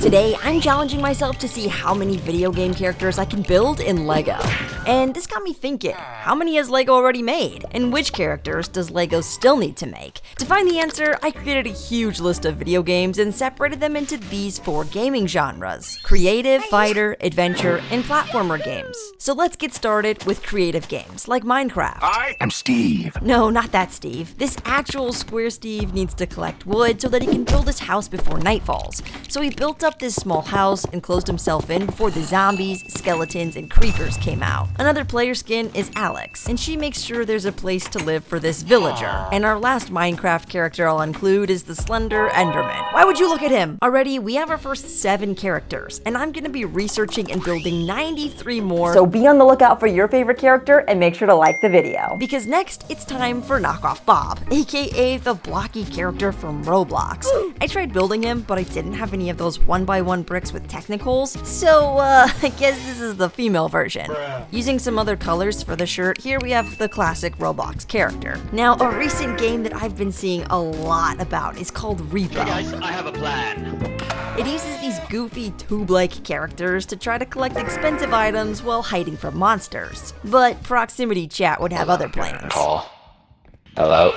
Today, I'm challenging myself to see how many video game characters I can build in LEGO. And this got me thinking, how many has LEGO already made? And which characters does LEGO still need to make? To find the answer, I created a huge list of video games and separated them into these 4 gaming genres: creative, fighter, adventure, and platformer games. So let's get started with creative games, like Minecraft. I am Steve. No, not that Steve. This actual square Steve needs to collect wood so that he can build his house before night falls. So he built up this small house and closed himself in before the zombies, skeletons, and creepers came out. Another player skin is Alex, and she makes sure there's a place to live for this villager. And our last Minecraft character I'll include is the Slender Enderman. Why would you look at him? Already, we have our first 7 characters, and I'm gonna be researching and building 93 more. So be on the lookout for your favorite character and make sure to like the video. Because next, it's time for Knockoff Bob, aka the blocky character from Roblox. I tried building him, but I didn't have any of those 1x1 bricks with technicals, so I guess this is the female version. Using some other colors for the shirt, here we have the classic Roblox character. Now, a recent game that I've been seeing a lot about is called R.E.P.O. Hey guys, I have a plan. It uses these goofy tube-like characters to try to collect expensive items while hiding from monsters. But proximity chat would have other plans. Call. Hello?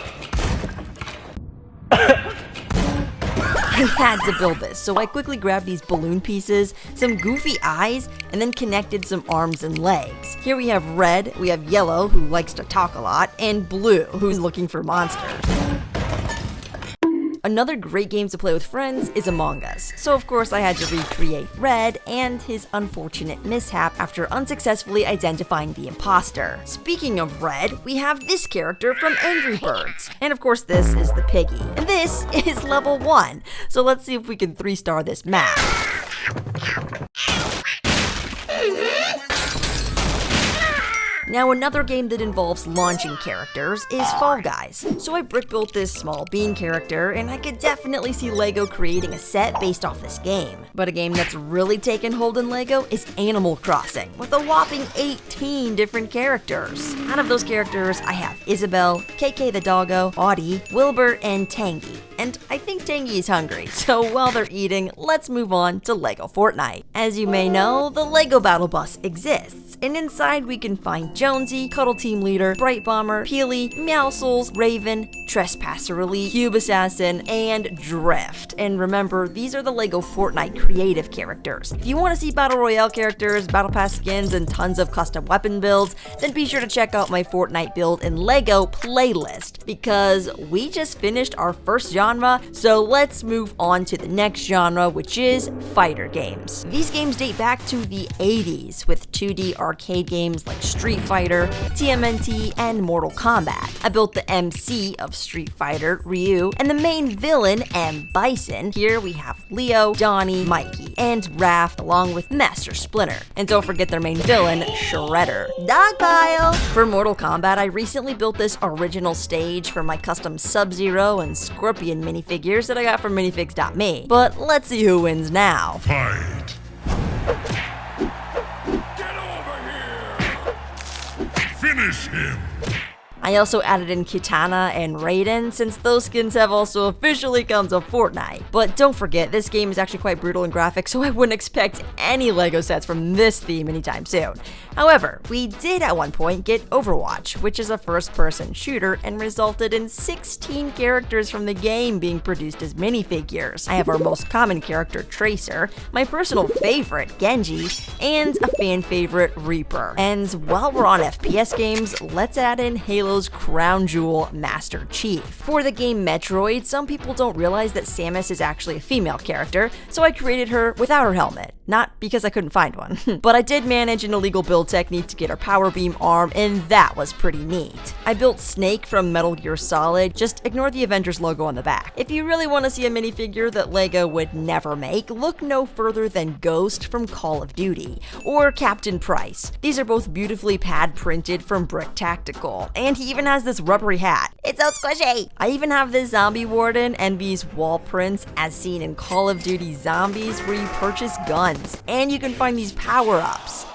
I had to build this, so I quickly grabbed these balloon pieces, some goofy eyes, and then connected some arms and legs. Here we have red, we have yellow, who likes to talk a lot, and blue, who's looking for monsters. Another great game to play with friends is Among Us, so of course I had to recreate Red and his unfortunate mishap after unsuccessfully identifying the imposter. Speaking of Red, we have this character from Angry Birds, and of course this is the piggy. And this is level 1, so let's see if we can 3-star this map. Now, another game that involves launching characters is Fall Guys. So I brick built this small bean character, and I could definitely see LEGO creating a set based off this game. But a game that's really taken hold in LEGO is Animal Crossing, with a whopping 18 different characters. Out of those characters, I have Isabelle, KK the doggo, Audie, Wilbur, and Tangy. And I think Tangy is hungry, so while they're eating, let's move on to LEGO Fortnite. As you may know, the LEGO Battle Bus exists, and inside we can find Jonesy, Cuddle Team Leader, Bright Bomber, Peely, Meowscles, Raven, Trespasser Elite, Cube Assassin, and Drift. And remember, these are the LEGO Fortnite creative characters. If you want to see Battle Royale characters, Battle Pass skins, and tons of custom weapon builds, then be sure to check out my Fortnite build in LEGO playlist, because we just finished our first genre, so let's move on to the next genre, which is fighter games. These games date back to the 80s, with 2D arcade games like Street Fighter, TMNT, and Mortal Kombat. I built the MC of Street Fighter, Ryu, and the main villain, M. Bison. Here we have Leo, Donnie, Mikey, and Raph, along with Master Splinter. And don't forget their main villain, Shredder. Dogpile! For Mortal Kombat, I recently built this original stage for my custom Sub-Zero and Scorpion minifigures that I got from minifigs.me. But let's see who wins now. Fight! Get over here! Finish him! I also added in Kitana and Raiden, since those skins have also officially come to Fortnite. But don't forget, this game is actually quite brutal and graphic, so I wouldn't expect any LEGO sets from this theme anytime soon. However, we did at one point get Overwatch, which is a first-person shooter and resulted in 16 characters from the game being produced as minifigures. I have our most common character, Tracer, my personal favorite, Genji, and a fan favorite, Reaper. And while we're on FPS games, let's add in Halo's crown jewel, Master Chief. For the game Metroid, some people don't realize that Samus is actually a female character, so I created her without her helmet. Not because I couldn't find one, but I did manage an illegal build technique to get her power beam arm, and that was pretty neat. I built Snake from Metal Gear Solid, just ignore the Avengers logo on the back. If you really want to see a minifigure that LEGO would never make, look no further than Ghost from Call of Duty, or Captain Price. These are both beautifully pad printed from Brick Tactical, and he even has this rubbery hat. It's so squishy! I even have this zombie warden and these wall prints as seen in Call of Duty Zombies, where you purchase guns, and you can find these power-ups.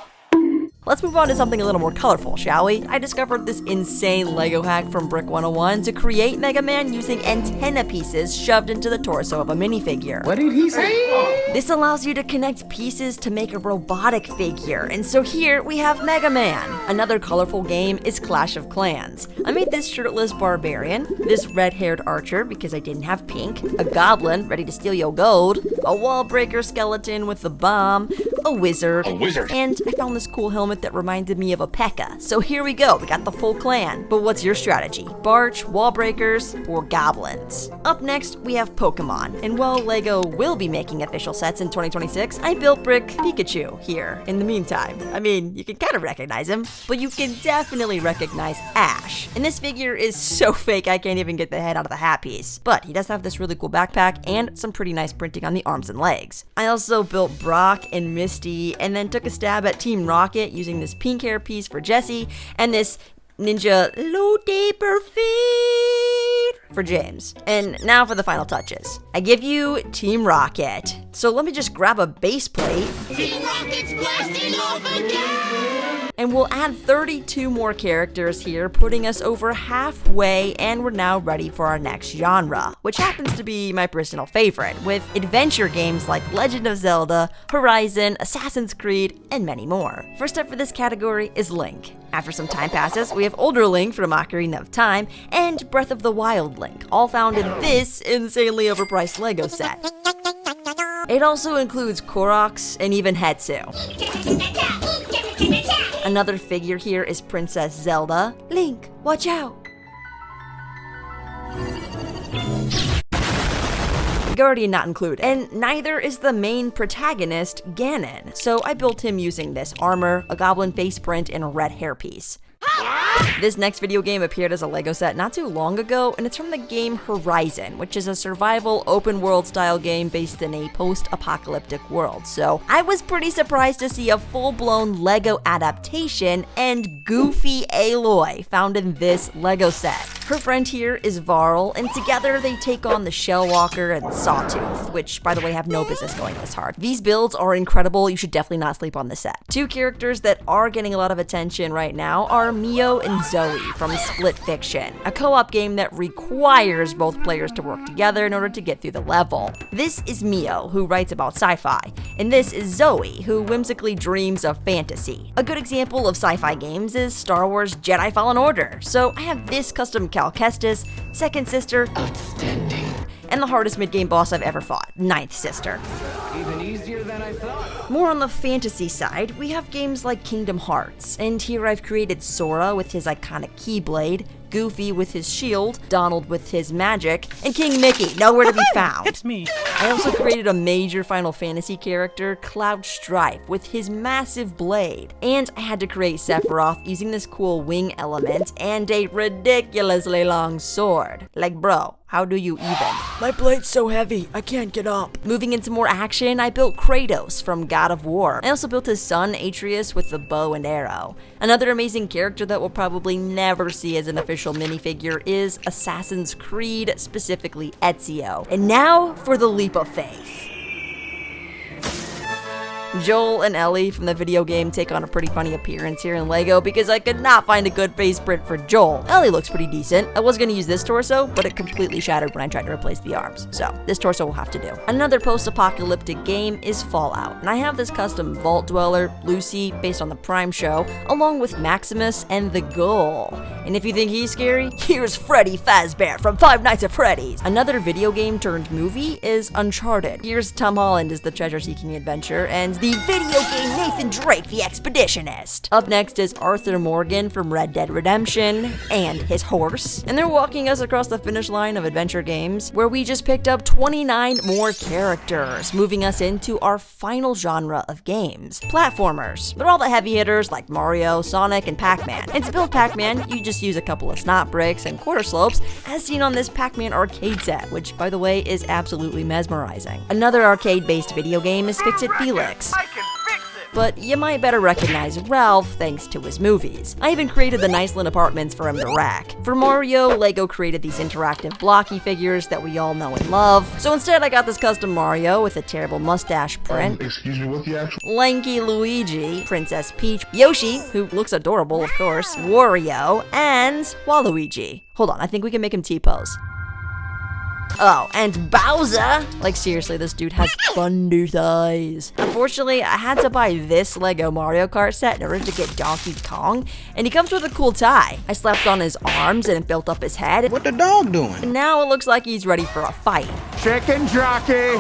let's move on to something a little more colorful, shall we? I discovered this insane Lego hack from Brick 101 to create Mega Man using antenna pieces shoved into the torso of a minifigure. What did he say? This allows you to connect pieces to make a robotic figure, and so here we have Mega Man. Another colorful game is Clash of Clans. I made this shirtless barbarian, this red-haired archer because I didn't have pink, a goblin ready to steal your gold, a wall breaker skeleton with a bomb, a wizard, and I found this cool helmet that reminded me of a P.E.K.K.A. So here we go, we got the full clan. But what's your strategy? Barch, wall breakers, or goblins? Up next, we have Pokemon, and while Lego will be making official sets in 2026, I built Brick Pikachu here in the meantime. I mean, you can kind of recognize him, but you can definitely recognize Ash. And this figure is so fake I can't even get the head out of the hat piece. But he does have this really cool backpack and some pretty nice printing on the arms and legs. I also built Brock and Misty, and then took a stab at Team Rocket using this pink hair piece for Jessie, and this ninja low taper feet for James. And now for the final touches. I give you Team Rocket. So let me just grab a base plate. Team Rocket's blasting off again! And we'll add 32 more characters here, putting us over halfway, and we're now ready for our next genre, which happens to be my personal favorite, with adventure games like Legend of Zelda, Horizon, Assassin's Creed, and many more. First up for this category is Link. After some time passes, we have older Link from Ocarina of Time, and Breath of the Wild Link, all found in this insanely overpriced Lego set. It also includes Koroks and even Hetsu. Another figure here is Princess Zelda. Link, watch out! Guardian not included, and neither is the main protagonist, Ganon, so I built him using this armor, a goblin face print, and a red hairpiece. This next video game appeared as a Lego set not too long ago, and it's from the game Horizon, which is a survival open world style game based in a post-apocalyptic world. So I was pretty surprised to see a full-blown Lego adaptation and Goofy Aloy found in this Lego set. Her friend here is Varl, and together they take on the Shellwalker and Sawtooth, which by the way have no business going this hard. These builds are incredible, you should definitely not sleep on this set. Two characters that are getting a lot of attention right now are Mio and Zoe from Split Fiction, a co-op game that requires both players to work together in order to get through the level. This is Mio, who writes about sci-fi, and this is Zoe, who whimsically dreams of fantasy. A good example of sci-fi games is Star Wars Jedi Fallen Order, so I have this custom Cal Kestis, second sister, and the hardest mid-game boss I've ever fought, ninth sister. Even easier than I thought. More on the fantasy side, we have games like Kingdom Hearts, and here I've created Sora with his iconic Keyblade, Goofy with his shield, Donald with his magic, and King Mickey, nowhere to be found. It's me. I also created a major Final Fantasy character, Cloud Strife, with his massive blade. And I had to create Sephiroth using this cool wing element and a ridiculously long sword. Like, bro, how do you even? My blade's so heavy, I can't get up. Moving into more action, I built Kratos from God of War. I also built his son, Atreus, with the bow and arrow. Another amazing character that we'll probably never see as an official minifigure is Assassin's Creed, specifically Ezio. And now for the leap of faith. Joel and Ellie from the video game take on a pretty funny appearance here in Lego because I could not find a good face print for Joel. Ellie looks pretty decent. I was gonna use this torso, but it completely shattered when I tried to replace the arms, so this torso will have to do. Another post-apocalyptic game is Fallout, and I have this custom Vault Dweller, Lucy, based on the Prime show, along with Maximus and the Ghoul. And if you think he's scary, here's Freddy Fazbear from Five Nights at Freddy's. Another video game turned movie is Uncharted. Here's Tom Holland as the treasure-seeking adventurer, and the video game Nathan Drake, the expeditionist. Up next is Arthur Morgan from Red Dead Redemption and his horse. And they're walking us across the finish line of adventure games, where we just picked up 29 more characters, moving us into our final genre of games, platformers. They're all the heavy hitters like Mario, Sonic, and Pac-Man. And to build Pac-Man, you just use a couple of snot bricks and quarter slopes, as seen on this Pac-Man arcade set, which by the way is absolutely mesmerizing. Another arcade-based video game is Fix It Felix. I can fix it! but you might better recognize Ralph thanks to his movies. I even created the nice little apartments for him to rack. For Mario, LEGO created these interactive blocky figures that we all know and love, so instead I got this custom Mario with a terrible mustache print, Excuse me, what the actual? lanky Luigi, Princess Peach, Yoshi, who looks adorable of course, Wario, and Waluigi. Hold on, I think we can make him T-pose. Oh, and Bowser! Like seriously, this dude has thunder thighs. Unfortunately, I had to buy this LEGO Mario Kart set in order to get Donkey Kong, and he comes with a cool tie. I slapped on his arms and it built up his head. What the dog doing? And now it looks like he's ready for a fight. Chicken jockey.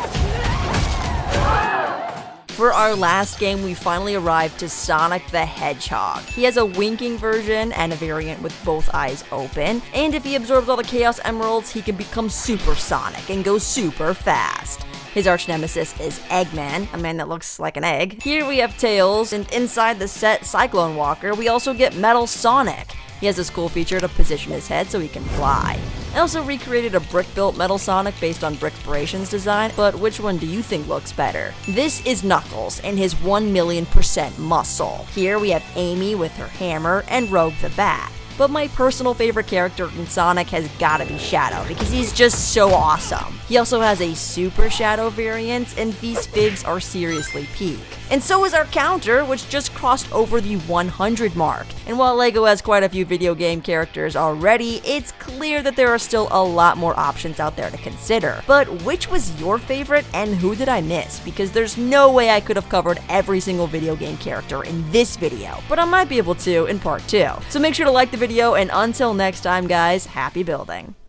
For our last game, we finally arrived to Sonic the Hedgehog. He has a winking version and a variant with both eyes open, and if he absorbs all the Chaos Emeralds, he can become Super Sonic and go super fast. His arch nemesis is Eggman, a man that looks like an egg. Here we have Tails, and inside the set Cyclone Walker, we also get Metal Sonic. He has this cool feature to position his head so he can fly. I also recreated a brick-built Metal Sonic based on Brickspiration's design, but which one do you think looks better? This is Knuckles and his 1,000,000% muscle. Here we have Amy with her hammer and Rogue the Bat. But my personal favorite character in Sonic has gotta be Shadow, because he's just so awesome. He also has a Super Shadow variant, and these figs are seriously peak. And so is our counter, which just crossed over the 100 mark. And while LEGO has quite a few video game characters already, it's clear that there are still a lot more options out there to consider. But which was your favorite, and who did I miss? Because there's no way I could have covered every single video game character in this video, but I might be able to in part 2. So make sure to like the video, and until next time guys, happy building.